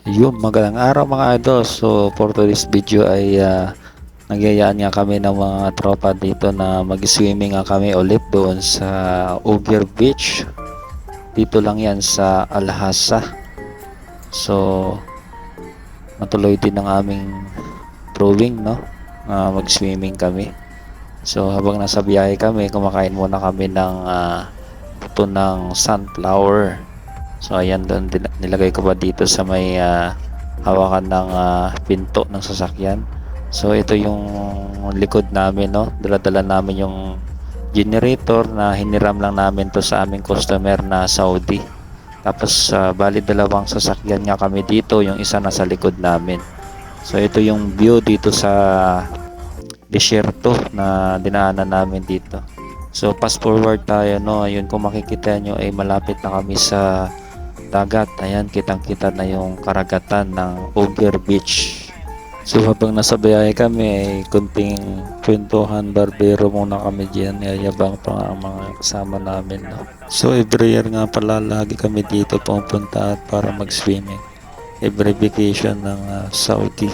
Yung magandang araw mga idol. So for today's video ay nagyayaan nga kami ng mga tropa dito na mag-swimming nga kami ulit doon sa Uger Beach. Dito lang yan sa Alhasa. So matuloy din ang aming drawing, no? Mag-swimming kami. So habang nasa biyahe kami, kumakain muna kami ng buto ng sunflower. So ayan, doon nilagay ko pa dito sa may hawakan ng pinto ng sasakyan. So ito yung likod namin, no? Dala-dala namin yung generator na hiniram lang namin to sa aming customer na Saudi. Tapos bali dalawang sasakyan nga kami dito, yung isa nasa likod namin. So ito yung view dito sa desierto na dinaanan namin dito. So fast forward tayo, no? Ayun, kung makikita nyo ay malapit na kami sa dagat. Ayan, kitang-kita na yung karagatan ng Uger Beach. So habang nasa biyahe kami ay kunting kwentuhan, barbero muna kami diyan. Yayabang pa nga ang mga kasama namin, no? So every year nga pala lagi kami dito pumunta para mag-swimming. Every vacation ng Saudi.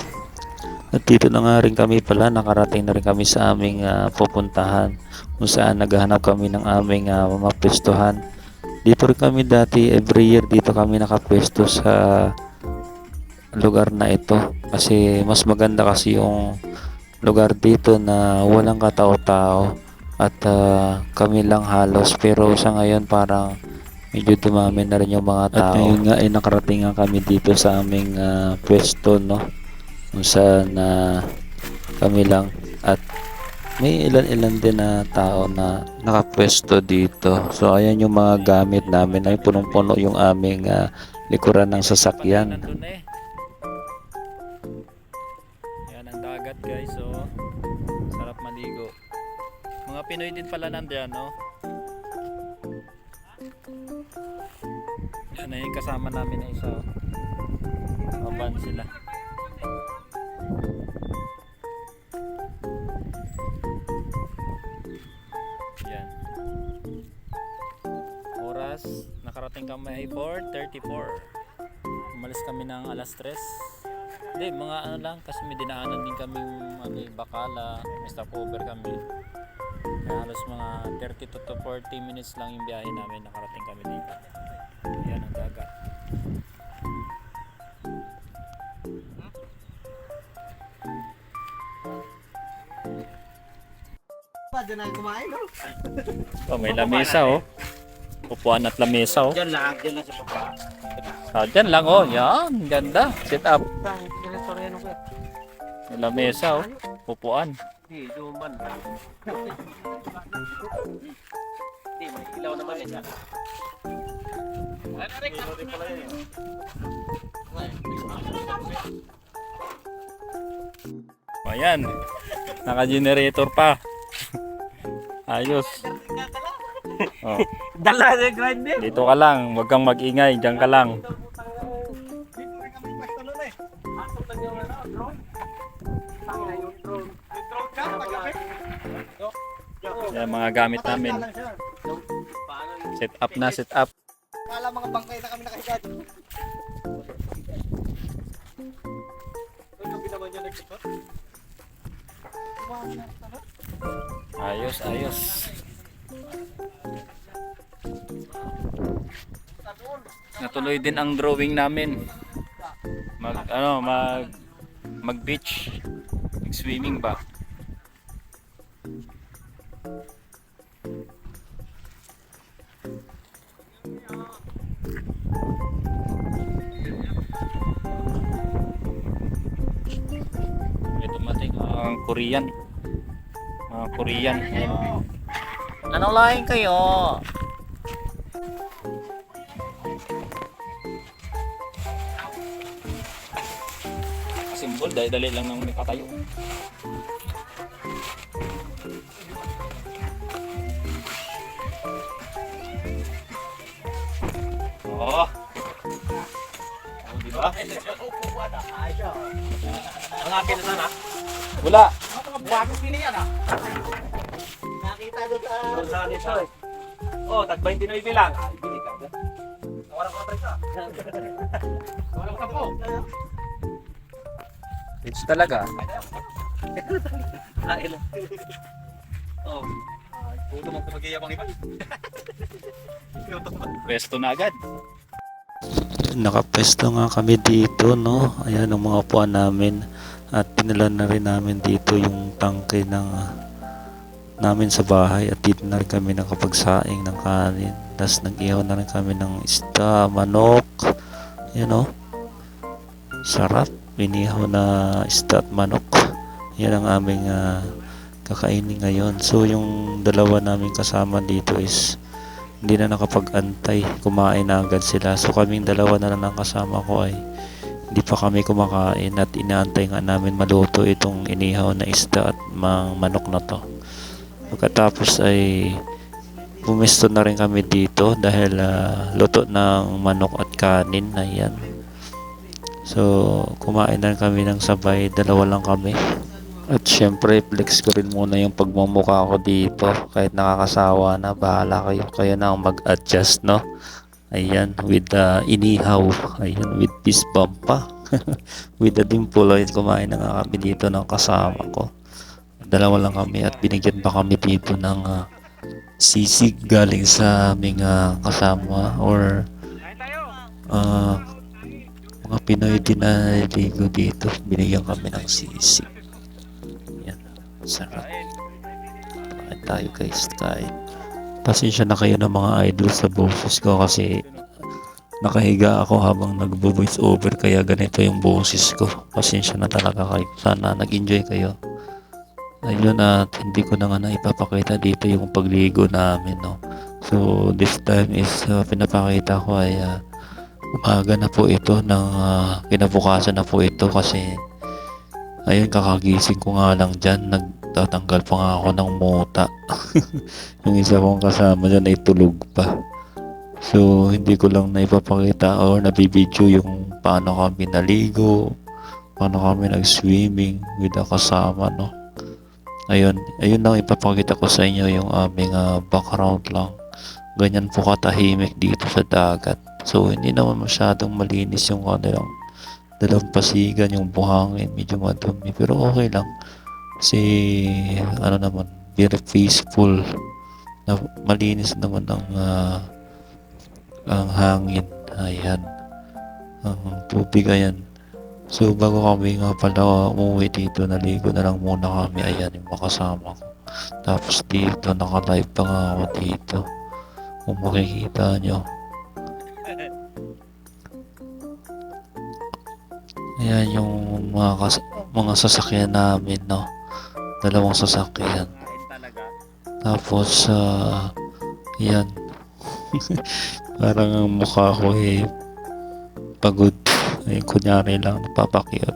At dito na nga rin kami pala, nakarating na rin kami sa aming pupuntahan kung saan naghahanap kami ng aming mapwestuhan. Dito rin kami dati, every year dito kami nakapwesto sa lugar na ito kasi mas maganda kasi yung lugar dito na walang katao-tao at kami lang halos, pero sa ngayon parang medyo dumami na rin yung mga tao. At ngayon nga ay nakarating nga kami dito sa aming pwesto, no? Kung saan kami lang at may ilan-ilan din na tao na nakapwesto dito. So ayan yung mga gamit namin, ay punong-puno yung aming likuran ng sasakyan. Yan ang dagat, guys. So sarap maligo. Mga Pinoy din pala nandiyan, no? Yan na yung kasama namin na isa. Aban sila. Yan. Oras, nakarating kami ay 4:34. Umalis kami ng alas 3. Hindi, mga ano lang, kasi may dinaanan din kami Bacala, may stopover kami. Kaya halos mga 30 to 40 minutes lang yung biyahe namin, nakarating kami dito. Yan ang dagat. Diyan na kumain, no? Oh, may lamesa, oh. Upuan at lamesa, oh. Diyan lang sa baba. Dyan lang, oh. Yan, ganda. Sit up. May lamesa, oh. Upuan. Hindi, duman. Hindi, may ilaw naman yan. Ayan. Naka-generator pa. Ayos. Oh. Dala na grinder. Dito ka lang, huwag kang mag-ingay, diyan ka lang. Yan mga gamit namin. Set up na, set up. Kala mga bangkay na kami nakahiga. Ayos, ayos. Natuloy din ang drawing namin. Mag beach, mag swimming ba? May dumating ang Korean. Mga Korean. Anong laing kayo? Simbol, dali lang nang may katayo. Oh. Oh, di ba? Ang akin na sana. Wala. Mga bagong piniyan, ah. Nakita doon sa nito, eh. Oh, tag 29 lang. Ay, bili ka. Walang kapag ka. Walang kapo. Beach talaga. Oh. Puto mo kumagiyabang iba. Pwesto na agad. Nakapesto nga kami dito, no? Ayan ang mga upuan namin. At pinala na rin namin dito yung tangke ng namin sa bahay. At dito na rin kami nakapagsaing ng kanin. Tapos nag-ihaw na rin kami ng isda, manok. Ayan, no? Sarap. Inihaw na isda at manok. Yan ang aming kakainin ngayon. So yung dalawa namin kasama dito is hindi na nakapag-antay, kumain na agad sila. So kaming dalawa na lang ang kasama ko ay hindi pa kami kumakain at inaantay nga namin maluto itong inihaw na isda at manok na to. Pagkatapos ay pumesto na rin kami dito dahil luto ng manok at kanin. Ayan. So kumain na rin kami ng sabay, dalawa lang kami. At syempre, flex ko rin muna yung pagmumukha ko dito. Kahit nakakasawa na, bahala kayo. Kayo na ang mag-adjust, no? Ayan, with the inihaw. Ayan, with fish bump pa. With the dimple. Ayan, kumain na nga kami dito ng kasama ko. Dalawa lang kami at binigyan pa kami dito ng sisig galing sa aming kasama or mga Pinoy din na ligo dito. Binigyan kami ng sisig. Sarap. Kain tayo guys, kain. Pasensya na kayo ng mga idol sa boses ko kasi nakahiga ako habang nagbo-voice over kaya ganito yung boses ko. Pasensya na talaga kayo. Sana nag-enjoy kayo. Ayun at hindi ko na nga ipapakita dito yung pagligo namin, no. So this time is pinapakita ko ay umaga na po ito ng kinabukasan na po ito kasi ayun, kakagising ko nga lang dyan. Nagtatanggal pa nga ako ng muta. Yung isa kong kasama dyan ay tulog pa. So, hindi ko lang naipapakita or nabibidyo yung paano kami naligo, paano kami nag-swimming with the kasama, no? Ayun lang ipapakita ko sa inyo yung aming background lang. Ganyan po katahimik dito sa dagat. So, hindi naman masyadong malinis yung kanilang dalampasigan, yung buhangin, medyo madumi, pero okay lang kasi ano naman, very peaceful na malinis naman ang hangin. Ayan, ang tubig. Ayan, so bago kami nga pala umuwi dito, naligo na lang muna kami. Ayan yung makasama ko, tapos dito naka-live pa nga ako dito kung makikita nyo. Ayan yung mga sasakyan namin, no? Dalawang sasakyan. Tapos, yan. Parang ang mukha ko pagod. Ayun, kunyari lang, napapakyat.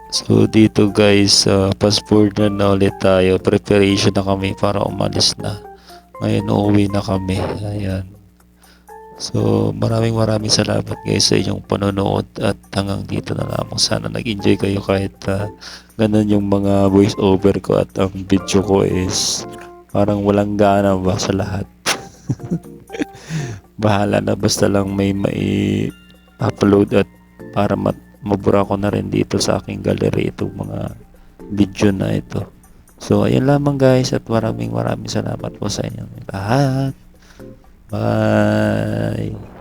So, dito guys, fast forward na ulit tayo. Preparation na kami para umalis na. Ngayon, uuwi na kami. Ayan. So maraming salamat guys sa inyong panonood at hanggang dito na lamang. Sana nag-enjoy kayo kahit ganun yung mga voice over ko at ang video ko is parang walang gana ba sa lahat. Bahala na, basta lang may upload at para mabura ko na rin dito sa aking gallery itong mga video na ito. So ayun lamang guys at maraming salamat po sa inyong lahat. Bye.